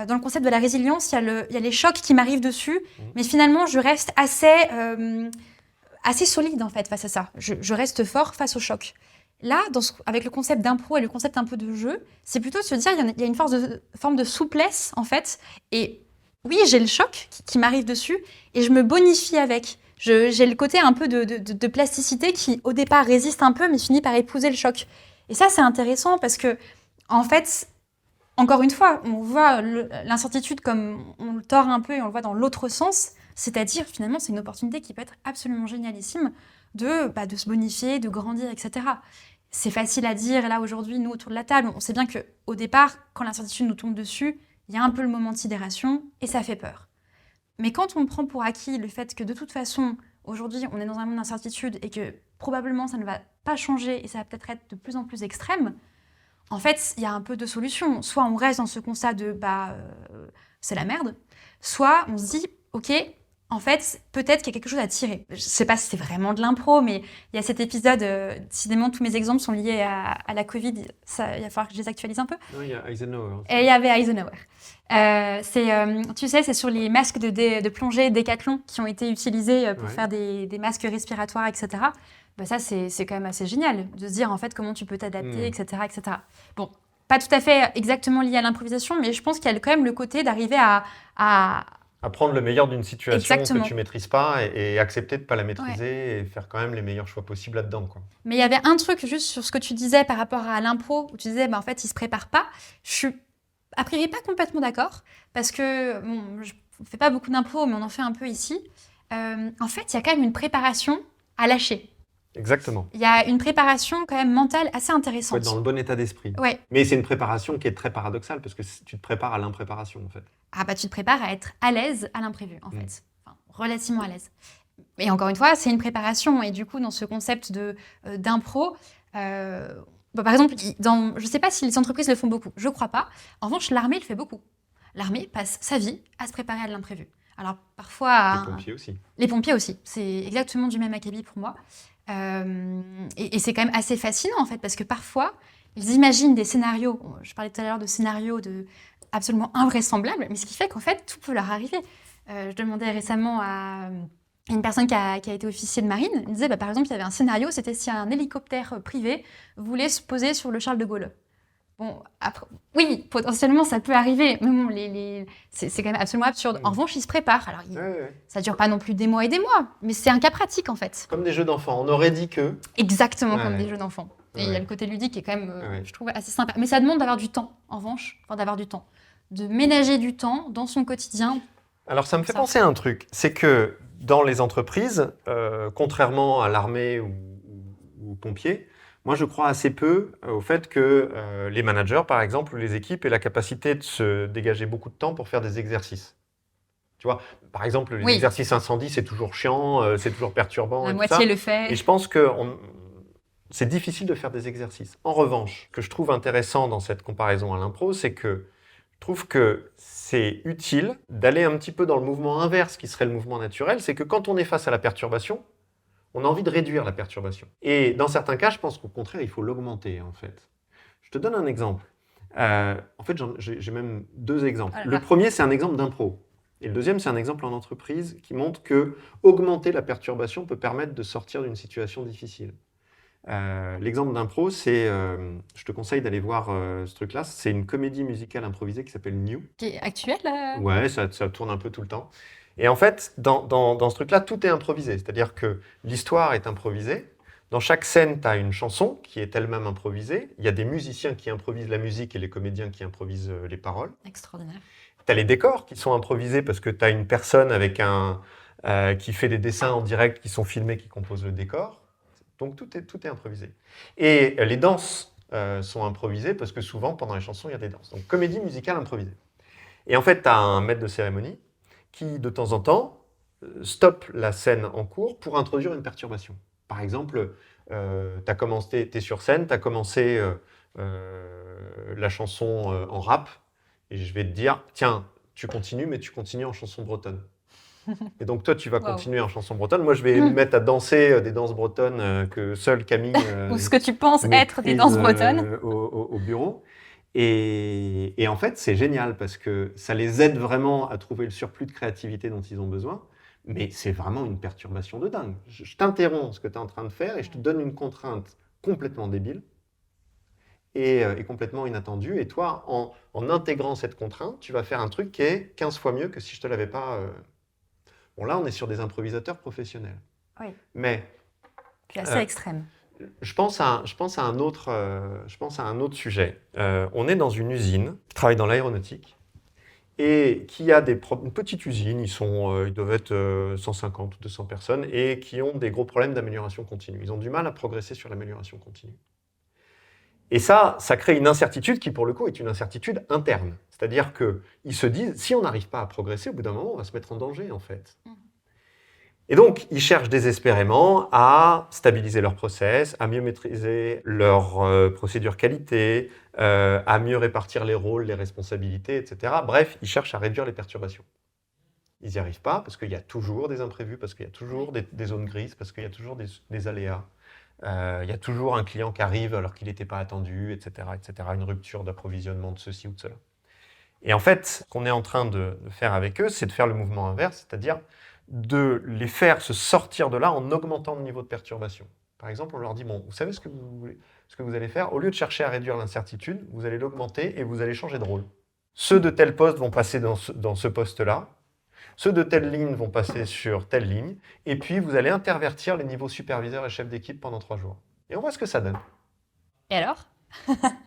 dans le concept de la résilience, il y a les chocs qui m'arrivent dessus, mais finalement, je reste assez solide en fait face à ça. Je reste fort face au choc. Là, avec le concept d'impro et le concept un peu de jeu, c'est plutôt de se dire il y a une forme de souplesse en fait. Et oui, j'ai le choc qui m'arrive dessus et je me bonifie avec. J'ai le côté un peu de plasticité qui, au départ, résiste un peu, mais finit par épouser le choc. Et ça, c'est intéressant parce que, en fait, encore une fois, on voit l'incertitude comme on le tord un peu et on le voit dans l'autre sens. C'est-à-dire, finalement, c'est une opportunité qui peut être absolument génialissime de se bonifier, de grandir, etc. C'est facile à dire, là, aujourd'hui, nous, autour de la table, on sait bien qu'au départ, quand l'incertitude nous tombe dessus, il y a un peu le moment de sidération et ça fait peur. Mais quand on prend pour acquis le fait que de toute façon, aujourd'hui, on est dans un monde d'incertitude et que probablement ça ne va pas changer et ça va peut-être être de plus en plus extrême, en fait, il y a un peu de solutions. Soit on reste dans ce constat de c'est la merde, soit on se dit ok, en fait, peut-être qu'il y a quelque chose à tirer. Je sais pas si c'est vraiment de l'impro, mais il y a cet épisode, décidément tous mes exemples sont liés à la Covid, il va falloir que je les actualise un peu. Non, il y a Eisenhower. Et il y avait Eisenhower. Tu sais, c'est sur les masques de plongée Decathlon qui ont été utilisés pour faire des masques respiratoires, etc. Ça, c'est quand même assez génial de se dire en fait comment tu peux t'adapter, etc., etc. Bon, pas tout à fait exactement lié à l'improvisation, mais je pense qu'il y a quand même le côté d'arriver à prendre le meilleur d'une situation Exactement. que tu ne maîtrises pas et accepter de ne pas la maîtriser et faire quand même les meilleurs choix possibles là-dedans, quoi. Mais il y avait un truc juste sur ce que tu disais par rapport à l'impro, où tu disais en fait, il ne se prépare pas. Je suis a priori pas complètement d'accord, parce que je ne fais pas beaucoup d'impro, mais on en fait un peu ici. En fait, il y a quand même une préparation à lâcher. Exactement. Il y a une préparation quand même mentale assez intéressante. Il faut être dans le bon état d'esprit. Ouais. Mais c'est une préparation qui est très paradoxale parce que tu te prépares à l'impréparation en fait. Tu te prépares à être à l'aise à l'imprévu en fait. Enfin, relativement à l'aise. Et encore une fois, c'est une préparation. Et du coup, dans ce concept d'impro, par exemple, je ne sais pas si les entreprises le font beaucoup, je ne crois pas. En revanche, l'armée le fait beaucoup. L'armée passe sa vie à se préparer à de l'imprévu. Alors parfois... Les pompiers aussi. Les pompiers aussi. C'est exactement du même acabit pour moi. Et c'est quand même assez fascinant, en fait, parce que parfois, ils imaginent des scénarios. Je parlais tout à l'heure de scénarios absolument invraisemblables, mais ce qui fait qu'en fait, tout peut leur arriver. Je demandais récemment à une personne qui a été officier de marine. Il me disait, par exemple, il y avait un scénario, c'était si un hélicoptère privé voulait se poser sur le Charles de Gaulle. Bon, après, oui, potentiellement, ça peut arriver, mais bon, c'est quand même absolument absurde. En revanche, ils se préparent. Alors, ça ne dure pas non plus des mois et des mois, mais c'est un cas pratique, en fait. Comme des jeux d'enfants. On aurait dit que... Exactement comme des jeux d'enfants. Et il y a le côté ludique qui est quand même, je trouve, assez sympa. Mais ça demande d'avoir du temps, en revanche, de ménager du temps dans son quotidien. Alors, ça me fait penser à un truc. C'est que dans les entreprises, contrairement à l'armée ou aux pompiers, moi, je crois assez peu au fait que les managers, par exemple, ou les équipes aient la capacité de se dégager beaucoup de temps pour faire des exercices. Tu vois, par exemple, les exercices incendie, c'est toujours chiant, c'est toujours perturbant. La moitié le fait. Et je pense que c'est difficile de faire des exercices. En revanche, ce que je trouve intéressant dans cette comparaison à l'impro, c'est que je trouve que c'est utile d'aller un petit peu dans le mouvement inverse, qui serait le mouvement naturel. C'est que quand on est face à la perturbation, on a envie de réduire la perturbation. Et dans certains cas, je pense qu'au contraire, il faut l'augmenter, en fait. Je te donne un exemple. En fait, j'ai même 2 exemples. Le premier, c'est un exemple d'impro. Et le deuxième, c'est un exemple en entreprise qui montre que augmenter la perturbation peut permettre de sortir d'une situation difficile. L'exemple d'impro, c'est, je te conseille d'aller voir ce truc-là, c'est une comédie musicale improvisée qui s'appelle New. Qui est actuelle Ouais, ça tourne un peu tout le temps. Et en fait, dans ce truc-là, tout est improvisé. C'est-à-dire que l'histoire est improvisée. Dans chaque scène, tu as une chanson qui est elle-même improvisée. Il y a des musiciens qui improvisent la musique et les comédiens qui improvisent les paroles. Extraordinaire. Tu as les décors qui sont improvisés parce que tu as une personne avec qui fait des dessins en direct qui sont filmés, qui composent le décor. Donc tout est improvisé. Et les danses sont improvisées parce que souvent, pendant les chansons, il y a des danses. Donc comédie musicale improvisée. Et en fait, tu as un maître de cérémonie qui, de temps en temps, stoppe la scène en cours pour introduire une perturbation. Par exemple, t'es sur scène, tu as commencé la chanson en rap, et je vais te dire, tiens, tu continues, mais tu continues en chanson bretonne. Et donc toi, tu vas continuer en chanson bretonne. Moi, je vais me mettre à danser des danses bretonnes que seule Camille... Ou ce que tu penses être des danses bretonnes. Au bureau. Et en fait, c'est génial parce que ça les aide vraiment à trouver le surplus de créativité dont ils ont besoin. Mais c'est vraiment une perturbation de dingue. Je t'interromps ce que tu es en train de faire et je te donne une contrainte complètement débile et complètement inattendue. Et toi, en intégrant cette contrainte, tu vas faire un truc qui est 15 fois mieux que si je ne te l'avais pas... Bon, là, on est sur des improvisateurs professionnels. Oui. Mais... C'est assez extrême. Je pense à un autre sujet. On est dans une usine qui travaille dans l'aéronautique et qui a une petite usine, ils doivent être 150 ou 200 personnes, et qui ont des gros problèmes d'amélioration continue. Ils ont du mal à progresser sur l'amélioration continue. Et ça crée une incertitude qui, pour le coup, est une incertitude interne. C'est-à-dire qu'ils se disent, si on n'arrive pas à progresser, au bout d'un moment, on va se mettre en danger, en fait. Et donc, ils cherchent désespérément à stabiliser leur process, à mieux maîtriser leur procédure qualité, à mieux répartir les rôles, les responsabilités, etc. Bref, ils cherchent à réduire les perturbations. Ils n'y arrivent pas parce qu'il y a toujours des imprévus, parce qu'il y a toujours des zones grises, parce qu'il y a toujours des aléas. Il y a toujours un client qui arrive alors qu'il n'était pas attendu, etc., etc. Une rupture d'approvisionnement de ceci ou de cela. Et en fait, ce qu'on est en train de faire avec eux, c'est de faire le mouvement inverse, c'est-à-dire de les faire se sortir de là en augmentant le niveau de perturbation. Par exemple, on leur dit, bon, vous savez ce que vous allez faire? Au lieu de chercher à réduire l'incertitude, vous allez l'augmenter et vous allez changer de rôle. Ceux de tel poste vont passer dans ce poste-là, ceux de telle ligne vont passer sur telle ligne, et puis vous allez intervertir les niveaux superviseurs et chefs d'équipe pendant 3 jours. Et on voit ce que ça donne. Et alors?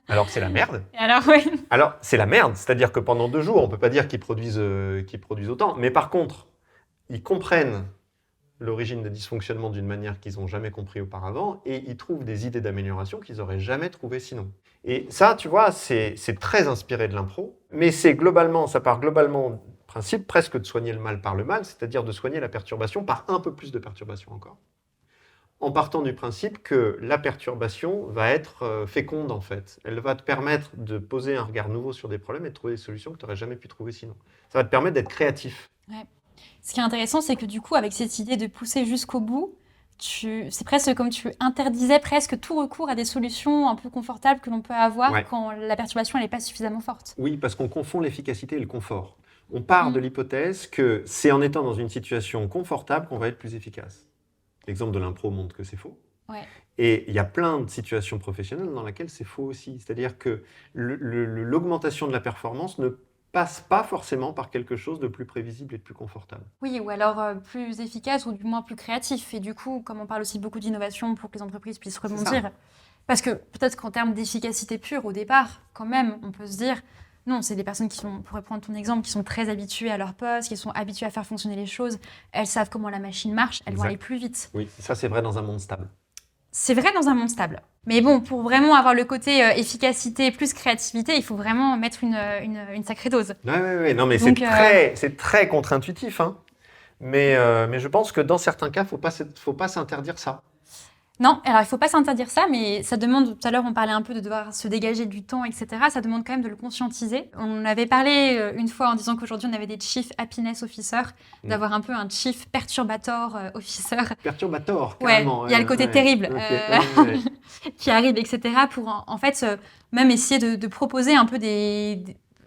Alors c'est la merde. Et alors, oui. Alors c'est la merde, c'est-à-dire que pendant 2 jours, on ne peut pas dire qu'ils produisent autant, mais par contre, ils comprennent l'origine des dysfonctionnements d'une manière qu'ils n'ont jamais compris auparavant et ils trouvent des idées d'amélioration qu'ils n'auraient jamais trouvées sinon. Et ça, tu vois, c'est très inspiré de l'impro, mais ça part globalement principe presque de soigner le mal par le mal, c'est-à-dire de soigner la perturbation par un peu plus de perturbation encore, en partant du principe que la perturbation va être féconde en fait. Elle va te permettre de poser un regard nouveau sur des problèmes et de trouver des solutions que tu n'aurais jamais pu trouver sinon. Ça va te permettre d'être créatif. Ouais. Ce qui est intéressant, c'est que du coup, avec cette idée de pousser jusqu'au bout, c'est presque comme tu interdisais presque tout recours à des solutions un peu confortables que l'on peut avoir quand la perturbation n'est pas suffisamment forte. Oui, parce qu'on confond l'efficacité et le confort. On part de l'hypothèse que c'est en étant dans une situation confortable qu'on va être plus efficace. L'exemple de l'impro montre que c'est faux. Ouais. Et il y a plein de situations professionnelles dans lesquelles c'est faux aussi. C'est-à-dire que l'augmentation de la performance ne passe pas forcément par quelque chose de plus prévisible et de plus confortable. Oui, ou alors plus efficace ou du moins plus créatif. Et du coup, comme on parle aussi beaucoup d'innovation pour que les entreprises puissent rebondir, parce que peut-être qu'en termes d'efficacité pure, au départ, quand même, on peut se dire, non, c'est des personnes qui sont, pour reprendre ton exemple, qui sont très habituées à leur poste, qui sont habituées à faire fonctionner les choses, elles savent comment la machine marche, elles vont aller plus vite. Oui, ça c'est vrai dans un monde stable. C'est vrai dans un monde stable. Mais bon, pour vraiment avoir le côté efficacité plus créativité, il faut vraiment mettre une sacrée dose. Oui. Non, mais donc, c'est très contre-intuitif. Hein. Mais je pense que dans certains cas, il ne faut pas s'interdire ça. Non, alors il ne faut pas s'interdire ça, mais ça demande, tout à l'heure on parlait un peu de devoir se dégager du temps, etc. Ça demande quand même de le conscientiser. On avait parlé une fois en disant qu'aujourd'hui on avait des Chief Happiness Officer, d'avoir un peu un Chief Perturbator Officer. Perturbator, carrément. Ouais, il y a le côté terrible qui arrive, etc. pour en fait même essayer de proposer un peu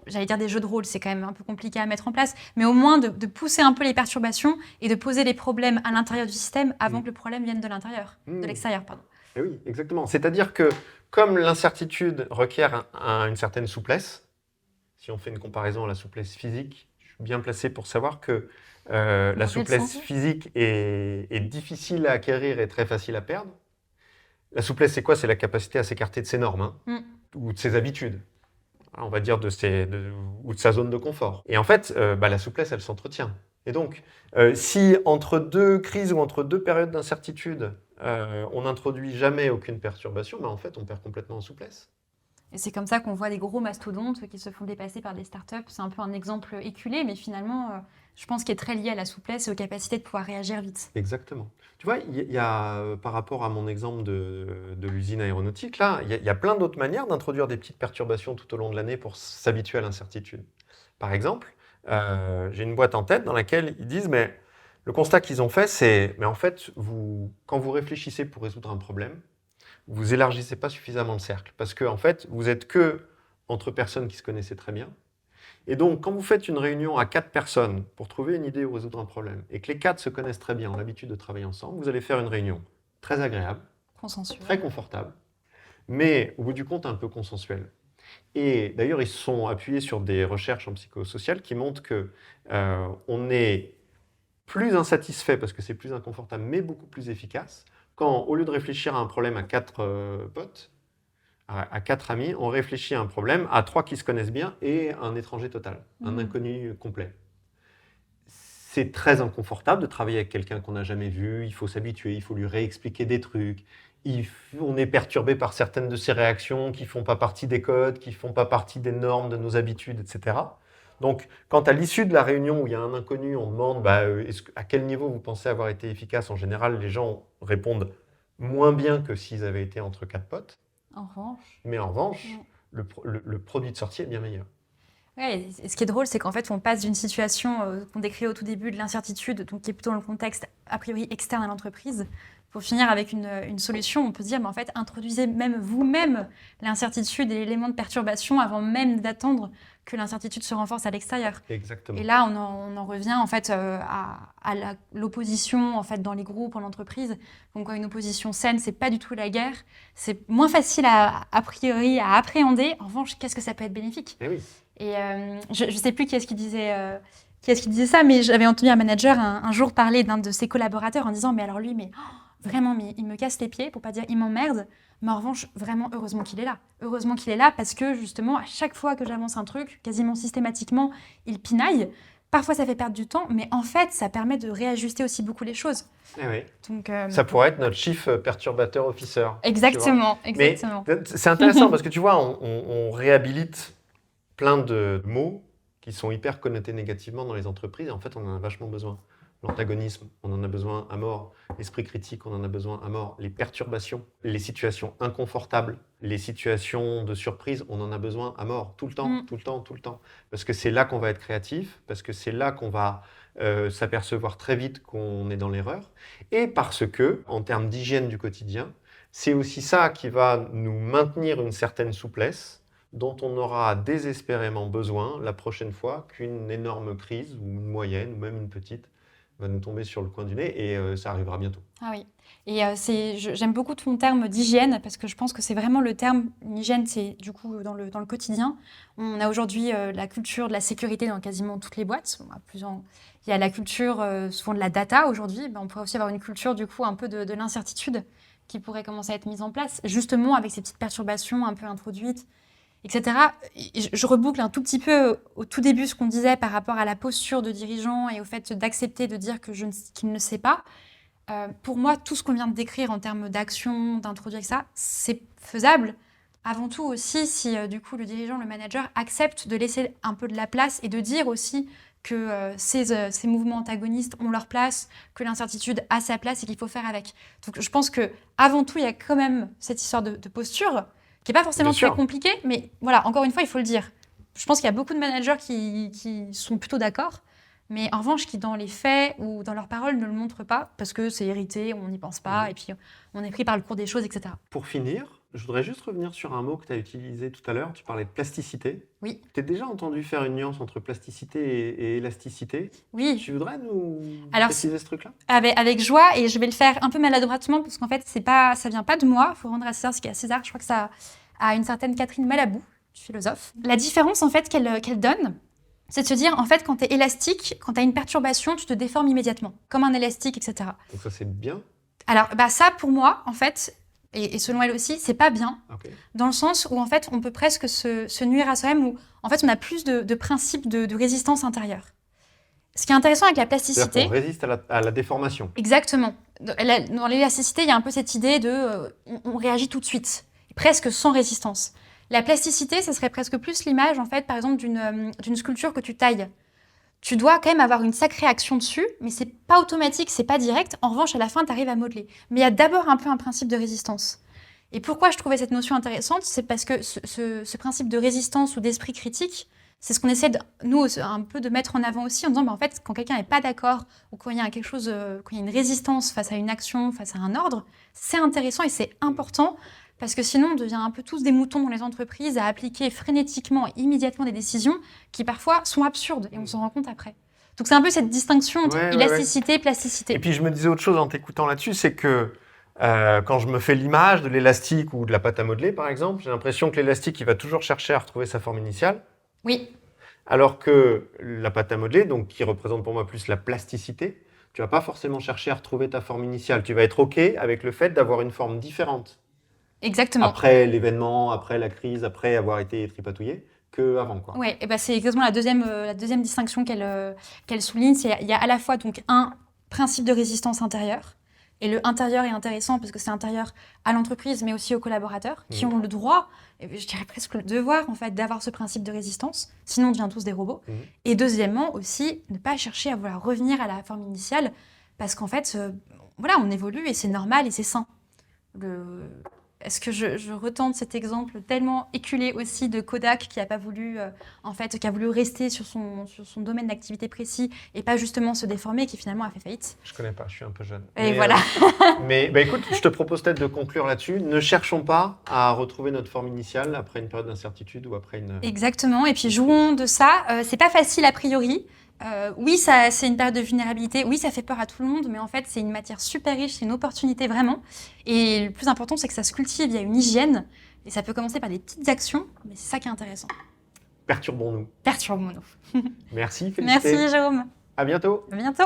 j'allais dire des jeux de rôle, c'est quand même un peu compliqué à mettre en place, mais au moins de pousser un peu les perturbations et de poser les problèmes à l'intérieur du système avant que le problème vienne de l'intérieur, de l'extérieur, pardon. Et oui, exactement. C'est-à-dire que comme l'incertitude requiert une certaine souplesse, si on fait une comparaison à la souplesse physique, je suis bien placé pour savoir que la souplesse physique est difficile à acquérir et très facile à perdre. La souplesse, c'est quoi? C'est la capacité à s'écarter de ses normes ou de ses habitudes. On va dire ou de sa zone de confort. Et en fait, la souplesse, elle s'entretient. Et donc, si entre deux crises ou entre deux périodes d'incertitude, on n'introduit jamais aucune perturbation, en fait, on perd complètement en souplesse. Et c'est comme ça qu'on voit des gros mastodontes qui se font dépasser par des startups. C'est un peu un exemple éculé, mais finalement, je pense qu'il est très lié à la souplesse et aux capacités de pouvoir réagir vite. Exactement. Tu vois, il y a, par rapport à mon exemple de l'usine aéronautique, là, il y a plein d'autres manières d'introduire des petites perturbations tout au long de l'année pour s'habituer à l'incertitude. Par exemple, j'ai une boîte en tête dans laquelle ils disent, mais le constat qu'ils ont fait, c'est, mais en fait, quand vous réfléchissez pour résoudre un problème, vous élargissez pas suffisamment le cercle, parce que en fait, vous êtes que entre personnes qui se connaissaient très bien. Et donc, quand vous faites une réunion à 4 personnes pour trouver une idée ou résoudre un problème, et que les 4 se connaissent très bien, ont l'habitude de travailler ensemble, vous allez faire une réunion très agréable, très confortable, mais au bout du compte un peu consensuelle. Et d'ailleurs, ils se sont appuyés sur des recherches en psychosocial qui montrent qu'on est plus insatisfait parce que c'est plus inconfortable, mais beaucoup plus efficace, quand au lieu de réfléchir à un problème à 4 potes, à 4 amis, on réfléchit à un problème à 3 qui se connaissent bien et un étranger total, un inconnu complet. C'est très inconfortable de travailler avec quelqu'un qu'on n'a jamais vu, il faut s'habituer, il faut lui réexpliquer des trucs, on est perturbé par certaines de ses réactions qui ne font pas partie des codes, qui ne font pas partie des normes, de nos habitudes, etc. Donc, quand à l'issue de la réunion où il y a un inconnu, on demande à quel niveau vous pensez avoir été efficace, en général, les gens répondent moins bien que s'ils avaient été entre 4 potes. Mais en revanche, le produit de sortie est bien meilleur. Ouais, et ce qui est drôle, c'est qu'en fait, on passe d'une situation qu'on décrit au tout début de l'incertitude, donc qui est plutôt dans le contexte a priori externe à l'entreprise, pour finir avec une solution. On peut se dire, mais en fait, introduisez même vous-même l'incertitude et l'élément de perturbation avant même d'attendre que l'incertitude se renforce à l'extérieur. Exactement. Et là, on en revient en fait à l'opposition en fait dans les groupes, en entreprise. Donc, une opposition saine, c'est pas du tout la guerre. C'est moins facile a priori à appréhender. En revanche, qu'est-ce que ça peut être bénéfique? Et oui. Et je ne sais plus qui est-ce qui disait ça, mais j'avais entendu un manager un jour parler d'un de ses collaborateurs en disant, mais alors lui, vraiment, mais il me casse les pieds, pour pas dire il m'emmerde. Mais en revanche, vraiment, heureusement qu'il est là. Heureusement qu'il est là parce que justement, à chaque fois que j'avance un truc, quasiment systématiquement, il pinaille. Parfois, ça fait perdre du temps, mais en fait, ça permet de réajuster aussi beaucoup les choses. Eh oui. Donc, ça pourrait être notre Chief Perturbator Officer. Exactement. Mais c'est intéressant parce que tu vois, on réhabilite plein de mots qui sont hyper connotés négativement dans les entreprises. Et en fait, on en a vachement besoin. L'antagonisme, on en a besoin à mort. L'esprit critique, on en a besoin à mort. Les perturbations, les situations inconfortables, les situations de surprise, on en a besoin à mort. Tout le temps, tout le temps, tout le temps. Parce que c'est là qu'on va être créatif, parce que c'est là qu'on va s'apercevoir très vite qu'on est dans l'erreur. Et parce que, en termes d'hygiène du quotidien, c'est aussi ça qui va nous maintenir une certaine souplesse dont on aura désespérément besoin la prochaine fois qu'une énorme crise, ou une moyenne, ou même une petite, va nous tomber sur le coin du nez, et ça arrivera bientôt. Ah oui. Et j'aime beaucoup ton terme d'hygiène, parce que je pense que c'est vraiment le terme. Une hygiène, c'est du coup dans le quotidien. On a aujourd'hui la culture de la sécurité dans quasiment toutes les boîtes. Il y a la culture souvent de la data aujourd'hui. On pourrait aussi avoir une culture du coup un peu de l'incertitude qui pourrait commencer à être mise en place, justement avec ces petites perturbations un peu introduites, etc. Je reboucle un tout petit peu au tout début ce qu'on disait par rapport à la posture de dirigeant et au fait d'accepter de dire qu'il ne sait pas. Pour moi, tout ce qu'on vient de décrire en termes d'action, d'introduire ça, c'est faisable. Avant tout aussi, si du coup le dirigeant, le manager accepte de laisser un peu de la place et de dire aussi que ces mouvements antagonistes ont leur place, que l'incertitude a sa place et qu'il faut faire avec. Donc je pense qu'avant tout, il y a quand même cette histoire de posture qui n'est pas forcément très compliquée, mais voilà, encore une fois, il faut le dire. Je pense qu'il y a beaucoup de managers qui sont plutôt d'accord, mais en revanche, qui dans les faits ou dans leurs paroles ne le montrent pas, parce que c'est hérité, on n'y pense pas, et puis on est pris par le cours des choses, etc. Pour finir, je voudrais juste revenir sur un mot que tu as utilisé tout à l'heure. Tu parlais de plasticité. Oui. Tu as déjà entendu faire une nuance entre plasticité et élasticité? Oui. Tu voudrais nous préciser ce truc-là? Avec joie, et je vais le faire un peu maladroitement, parce qu'en fait, ça vient pas de moi. Il faut rendre à César ce qui est à César. Je crois que ça a une certaine Catherine Malabou, philosophe. La différence en fait qu'elle donne, c'est de se dire, en fait, quand tu es élastique, quand tu as une perturbation, tu te déformes immédiatement, comme un élastique, etc. Donc ça, c'est bien? Alors, ça, pour moi, en fait, et selon elle aussi, c'est pas bien, dans le sens où, en fait, on peut presque se nuire à soi-même, où, en fait, on a plus de principes de résistance intérieure. Ce qui est intéressant avec la plasticité... C'est-à-dire qu'on résiste à la déformation. Exactement. Dans l'élasticité, il y a un peu cette idée de... on réagit tout de suite, presque sans résistance. La plasticité, ça serait presque plus l'image, en fait, par exemple, d'une sculpture que tu tailles. Tu dois quand même avoir une sacrée action dessus, mais c'est pas automatique, c'est pas direct. En revanche, à la fin, tu arrives à modeler. Mais il y a d'abord un peu un principe de résistance. Et pourquoi je trouvais cette notion intéressante, c'est parce que ce principe de résistance ou d'esprit critique, c'est ce qu'on essaie, nous, un peu de mettre en avant aussi, en disant, en fait, quand quelqu'un n'est pas d'accord, ou quand il y a quelque chose, quand il y a une résistance face à une action, face à un ordre, c'est intéressant et c'est important. Parce que sinon, on devient un peu tous des moutons dans les entreprises à appliquer frénétiquement et immédiatement des décisions qui parfois sont absurdes et on s'en rend compte après. Donc c'est un peu cette distinction entre élasticité et plasticité. Et puis je me disais autre chose en t'écoutant là-dessus, c'est que quand je me fais l'image de l'élastique ou de la pâte à modeler par exemple, j'ai l'impression que l'élastique il va toujours chercher à retrouver sa forme initiale. Oui. Alors que la pâte à modeler, donc qui représente pour moi plus la plasticité, tu vas pas forcément chercher à retrouver ta forme initiale. Tu vas être OK avec le fait d'avoir une forme différente. Exactement. Après l'événement, après la crise, après avoir été tripatouillé, qu'avant. Oui, c'est exactement la deuxième distinction qu'elle souligne. Il y a à la fois donc, un principe de résistance intérieure, et le intérieur est intéressant parce que c'est intérieur à l'entreprise, mais aussi aux collaborateurs, qui ont le droit, et je dirais presque le devoir, en fait, d'avoir ce principe de résistance, sinon on devient tous des robots. Et deuxièmement, aussi, ne pas chercher à vouloir revenir à la forme initiale, parce qu'en fait, on évolue et c'est normal et c'est sain. Est-ce que je retente cet exemple tellement éculé aussi de Kodak qui a pas voulu, qui a voulu rester sur son domaine d'activité précis et pas justement se déformer, qui finalement a fait faillite. Je connais pas, je suis un peu jeune. Et voilà. Mais écoute, je te propose peut-être de conclure là-dessus. Ne cherchons pas à retrouver notre forme initiale après une période d'incertitude ou après une... Exactement, et puis jouons de ça. C'est pas facile a priori. Oui, c'est une période de vulnérabilité. Oui, ça fait peur à tout le monde, mais en fait, c'est une matière super riche, c'est une opportunité vraiment. Et le plus important, c'est que ça se cultive, il y a une hygiène. Et ça peut commencer par des petites actions, mais c'est ça qui est intéressant. Perturbons-nous. Perturbons-nous. Merci, félicité. Merci, Jérôme. À bientôt. À bientôt.